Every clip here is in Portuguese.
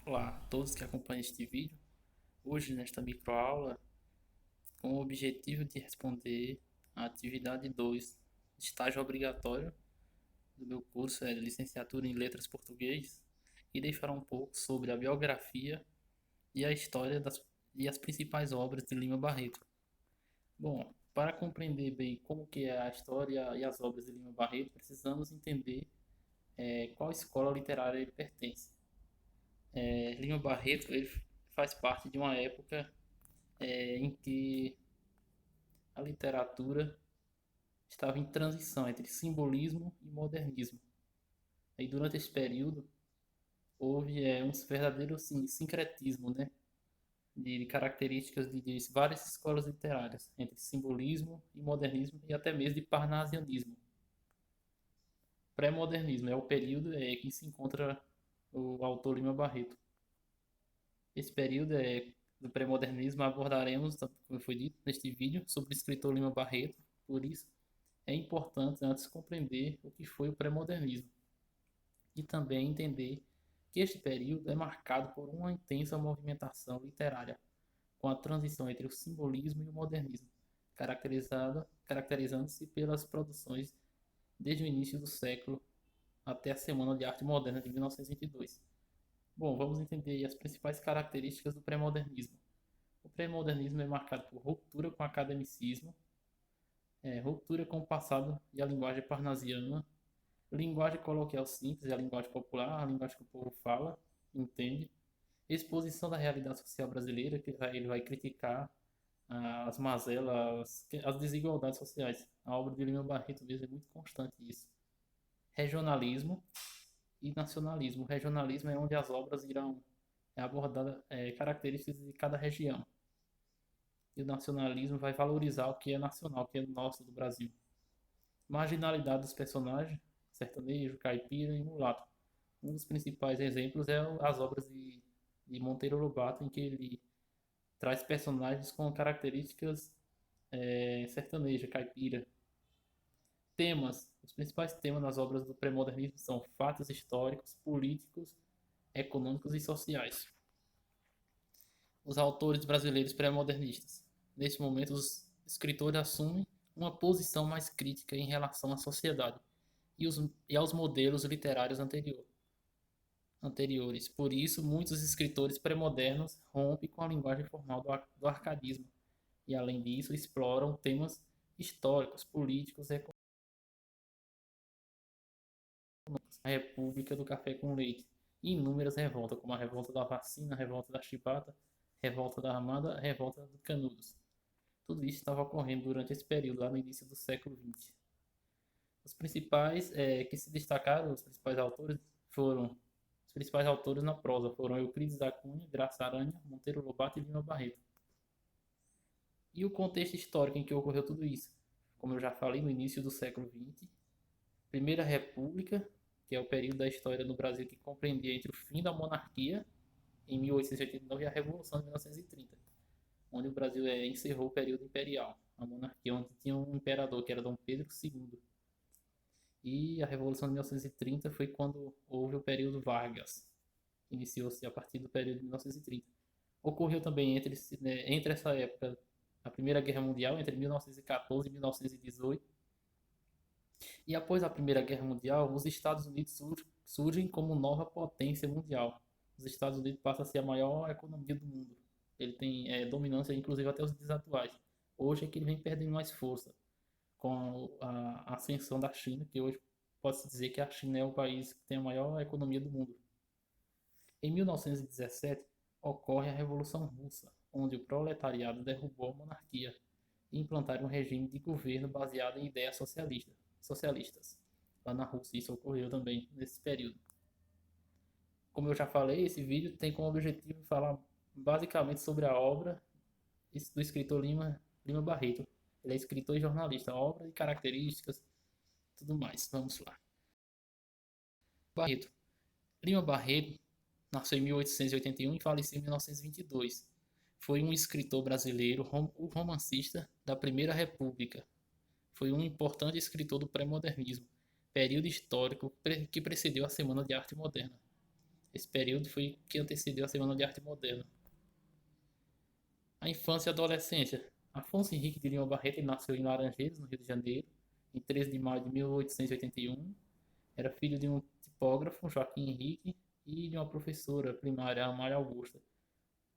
Olá a todos que acompanham este vídeo. Hoje, nesta microaula, com o objetivo de responder a atividade 2, estágio obrigatório do meu curso de licenciatura em Letras Português, irei falar um pouco sobre a biografia e a história e as principais obras de Lima Barreto. Bom, para compreender bem como que é a história e as obras de Lima Barreto, precisamos entender qual escola literária ele pertence. Lima Barreto ele faz parte de uma época em que a literatura estava em transição entre simbolismo e modernismo. Aí durante esse período houve um verdadeiro assim, sincretismo, né, de características de várias escolas literárias, entre simbolismo e modernismo e até mesmo de parnasianismo. Pré-modernismo é o período que se encontra o autor Lima Barreto. Esse período do pré-modernismo abordaremos, como foi dito neste vídeo, sobre o escritor Lima Barreto. Por isso é importante antes compreender o que foi o pré-modernismo e também entender que este período é marcado por uma intensa movimentação literária, com a transição entre o simbolismo e o modernismo, caracterizando-se pelas produções desde o início do século até a Semana de Arte Moderna de 1922. Bom, vamos entender as principais características do pré-modernismo. O pré-modernismo é marcado por ruptura com o academicismo, ruptura com o passado e a linguagem parnasiana, linguagem coloquial simples, a linguagem popular, a linguagem que o povo fala, entende. Exposição da realidade social brasileira, que ele vai criticar as mazelas, as desigualdades sociais. A obra de Lima Barreto mesmo é muito constante isso. Regionalismo e nacionalismo. O regionalismo é onde as obras irão abordar características de cada região. E o nacionalismo vai valorizar o que é nacional, o que é nosso do Brasil. Marginalidade dos personagens, sertanejo, caipira e mulato. Um dos principais exemplos é as obras de Monteiro Lobato, em que ele traz personagens com características sertaneja, caipira. Temas. Os principais temas das obras do pré-modernismo são fatos históricos, políticos, econômicos e sociais. Os autores brasileiros pré-modernistas. Neste momento, os escritores assumem uma posição mais crítica em relação à sociedade e aos modelos literários anteriores. Por isso, muitos escritores pré-modernos rompem com a linguagem formal do arcadismo e, além disso, exploram temas históricos, políticos e econômicos. A República do Café com Leite e inúmeras revoltas, como a revolta da vacina, a revolta da chibata, revolta da Armada, a revolta do Canudos. Tudo isso estava ocorrendo durante esse período, lá no início do século XX. Os principais que se destacaram, os principais autores foram os principais autores na prosa foram Euclides da Cunha, Graça Aranha, Monteiro Lobato e Lima Barreto. E o contexto histórico em que ocorreu tudo isso? Como eu já falei, no início do século XX, Primeira República, que é o período da história no Brasil que compreendia entre o fim da monarquia, em 1889, e a Revolução de 1930, onde o Brasil encerrou o período imperial, a monarquia, onde tinha um imperador, que era Dom Pedro II. E a Revolução de 1930 foi quando houve o período Vargas, que iniciou-se a partir do período de 1930. Ocorreu também entre essa época a Primeira Guerra Mundial, entre 1914 e 1918. E após a Primeira Guerra Mundial, os Estados Unidos surgem como nova potência mundial. Os Estados Unidos passam a ser a maior economia do mundo. Ele tem dominância, inclusive até os dias atuais. Hoje é que ele vem perdendo mais força com a ascensão da China, que hoje pode-se dizer que a China é o país que tem a maior economia do mundo. Em 1917, ocorre a Revolução Russa, onde o proletariado derrubou a monarquia e implantaram um regime de governo baseado em ideias socialistas. Lá na Rússia, isso ocorreu também nesse período. Como eu já falei, esse vídeo tem como objetivo falar basicamente sobre a obra do escritor Lima Barreto. Ele é escritor e jornalista, obra e características, tudo mais. Vamos lá. Barreto. Lima Barreto nasceu em 1881 e faleceu em 1922. Foi um escritor brasileiro, romancista da Primeira República. Foi um importante escritor do pré-modernismo, período histórico que precedeu a Semana de Arte Moderna. Esse período foi que antecedeu a Semana de Arte Moderna. A infância e adolescência. Afonso Henrique de Lima Barreto nasceu em Laranjeiras, no Rio de Janeiro, em 13 de maio de 1881. Era filho de um tipógrafo, Joaquim Henrique, e de uma professora primária, Amália Augusta.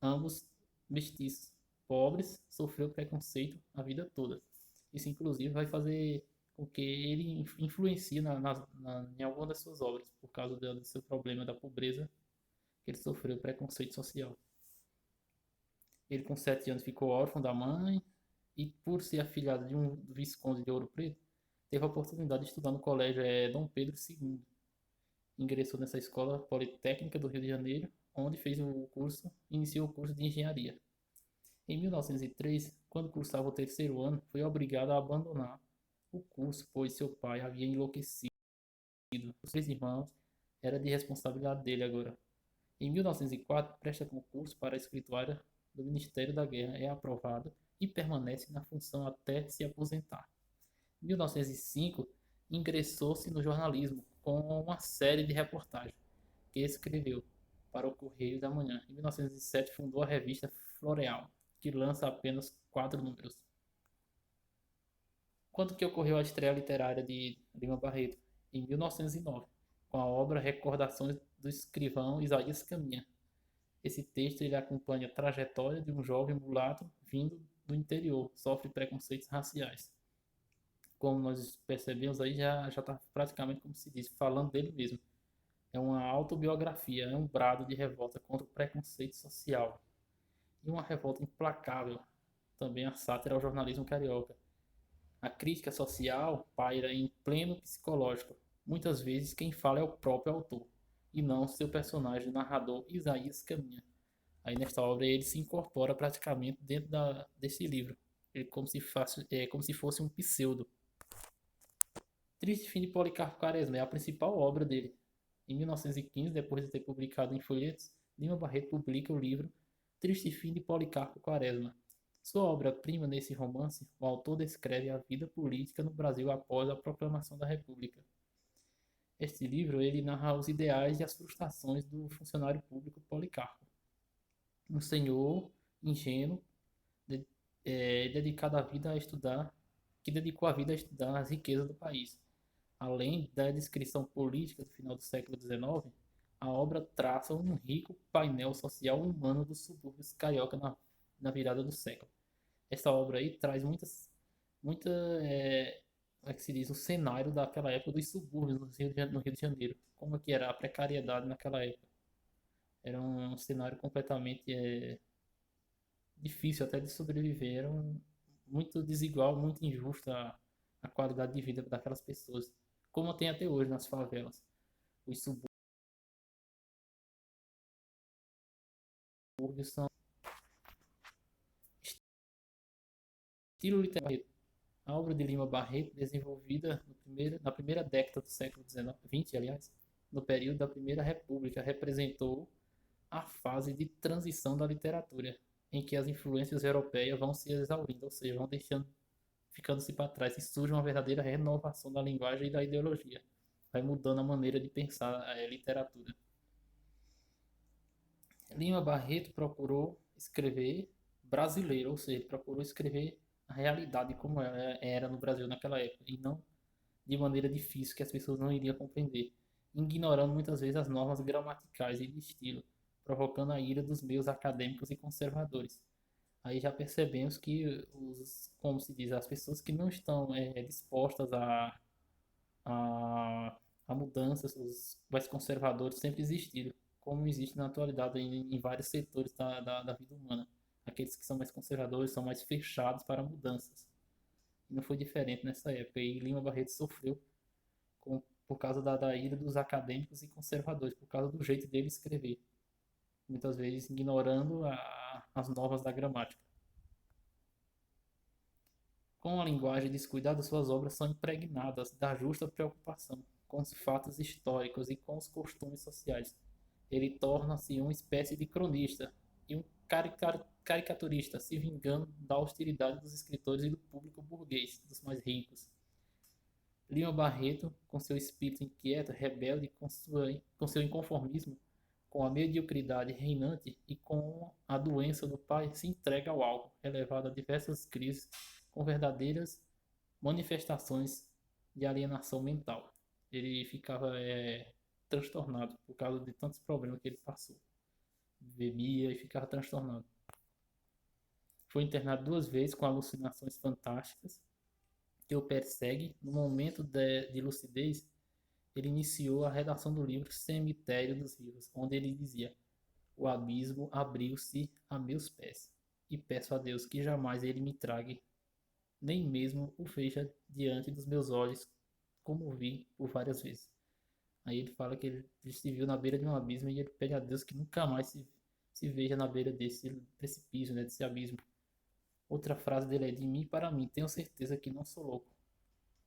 Ambos mestiços, pobres, sofreu preconceito a vida toda. Isso, inclusive, vai fazer com que ele influencie em alguma das suas obras, por causa do seu problema da pobreza, que ele sofreu preconceito social. Ele, com 7 anos, ficou órfão da mãe e, por ser afilhado de um visconde de Ouro Preto, teve a oportunidade de estudar no colégio Dom Pedro II. Ingressou nessa escola politécnica do Rio de Janeiro, onde iniciou o curso de engenharia. Em 1903, quando cursava o terceiro ano, foi obrigado a abandonar o curso, pois seu pai havia enlouquecido. Os 3 irmãos era de responsabilidade dele agora. Em 1904, presta concurso para a escrituária do Ministério da Guerra, é aprovado e permanece na função até se aposentar. Em 1905, ingressou-se no jornalismo com uma série de reportagens que escreveu para o Correio da Manhã. Em 1907, fundou a revista Floreal, que lança apenas 4 números. Quando que ocorreu a estreia literária de Lima Barreto? Em 1909, com a obra Recordações do Escrivão Isaías Caminha. Esse texto ele acompanha a trajetória de um jovem mulato vindo do interior, sofre preconceitos raciais. Como nós percebemos aí, já está praticamente, como se diz, falando dele mesmo. É uma autobiografia, é um brado de revolta contra o preconceito social. E uma revolta implacável, também a sátira ao jornalismo carioca. A crítica social paira em pleno psicológico. Muitas vezes quem fala é o próprio autor, e não seu personagem narrador Isaías Caminha. Aí nesta obra ele se incorpora praticamente dentro desse livro. Ele como se fosse um pseudo. Triste Fim de Policarpo Quaresma é a principal obra dele. Em 1915, depois de ter publicado em folhetos, Lima Barreto publica o livro Triste Fim de Policarpo Quaresma. Sua obra-prima nesse romance, o autor descreve a vida política no Brasil após a proclamação da República. Este livro ele narra os ideais e as frustrações do funcionário público Policarpo, um senhor ingênuo, de, dedicado a vida a estudar, que dedicou a vida a estudar as riquezas do país. Além da descrição política do final do século XIX, a obra traça um rico painel social humano dos subúrbios carioca na virada do século. Essa obra aí traz como é que se diz, o cenário daquela época dos subúrbios no Rio de Janeiro. Como é que era a precariedade naquela época. Era um cenário completamente difícil até de sobreviver. Era muito desigual, muito injusto a qualidade de vida daquelas pessoas. Como tem até hoje nas favelas. Os subúrbios são estilo literário. A obra de Lima Barreto, desenvolvida na primeira década do século XX, aliás, no período da Primeira República, representou a fase de transição da literatura, em que as influências europeias vão se exaurindo, ou seja, vão ficando-se para trás, e surge uma verdadeira renovação da linguagem e da ideologia. Vai mudando a maneira de pensar a literatura. Lima Barreto procurou escrever brasileiro, ou seja, procurou escrever a realidade como ela era no Brasil naquela época, e não de maneira difícil que as pessoas não iriam compreender, ignorando muitas vezes as normas gramaticais e de estilo, provocando a ira dos meios acadêmicos e conservadores. Aí já percebemos que como se diz, as pessoas que não estão dispostas a, a mudanças, os mais conservadores sempre existiram, como existe na atualidade em vários setores da vida humana. Aqueles que são mais conservadores são mais fechados para mudanças. E não foi diferente nessa época. E Lima Barreto sofreu por causa da ira dos acadêmicos e conservadores, por causa do jeito dele escrever. Muitas vezes ignorando as normas da gramática. Com a linguagem descuidada, suas obras são impregnadas da justa preocupação com os fatos históricos e com os costumes sociais. Ele torna-se uma espécie de cronista e um caricaturista, se vingando da hostilidade dos escritores e do público burguês, dos mais ricos. Lima Barreto, com seu espírito inquieto, rebelde, com seu inconformismo, com a mediocridade reinante e com a doença do pai, se entrega ao álcool, elevado a diversas crises com verdadeiras manifestações de alienação mental. Ele ficava transtornado por causa de tantos problemas que ele passou. Bebia e ficava transtornado. Foi internado 2 vezes com alucinações fantásticas que o persegue. No momento de lucidez, ele iniciou a redação do livro Cemitério dos Vivos, onde ele dizia: o abismo abriu-se a meus pés, e peço a Deus que jamais ele me trague, nem mesmo o veja diante dos meus olhos, como vi por várias vezes. Aí ele fala que ele se viu na beira de um abismo e ele pede a Deus que nunca mais se veja na beira desse precipício, né, desse abismo. Outra frase dele é: de mim para mim, tenho certeza que não sou louco.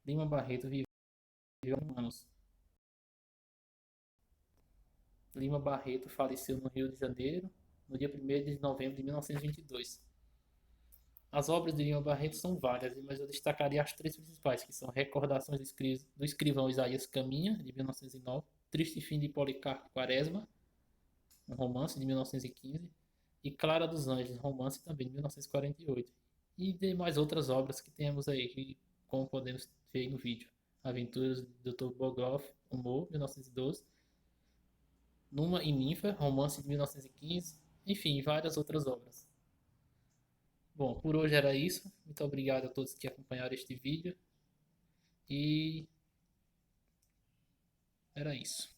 Lima Barreto viveu anos. Lima Barreto faleceu no Rio de Janeiro no dia 1º de novembro de 1922. As obras de Lima Barreto são várias, mas eu destacaria as 3 principais, que são Recordações do Escrivão Isaías Caminha, de 1909, Triste Fim de Policarpo Quaresma, um romance de 1915, e Clara dos Anjos, romance também de 1948. E demais outras obras que temos aí, que, como podemos ver no vídeo. Aventuras do Dr. Bogov, Humor, 1912, Numa e Ninfa, romance de 1915, enfim, várias outras obras. Bom, por hoje era isso. Muito obrigado a todos que acompanharam este vídeo. E era isso.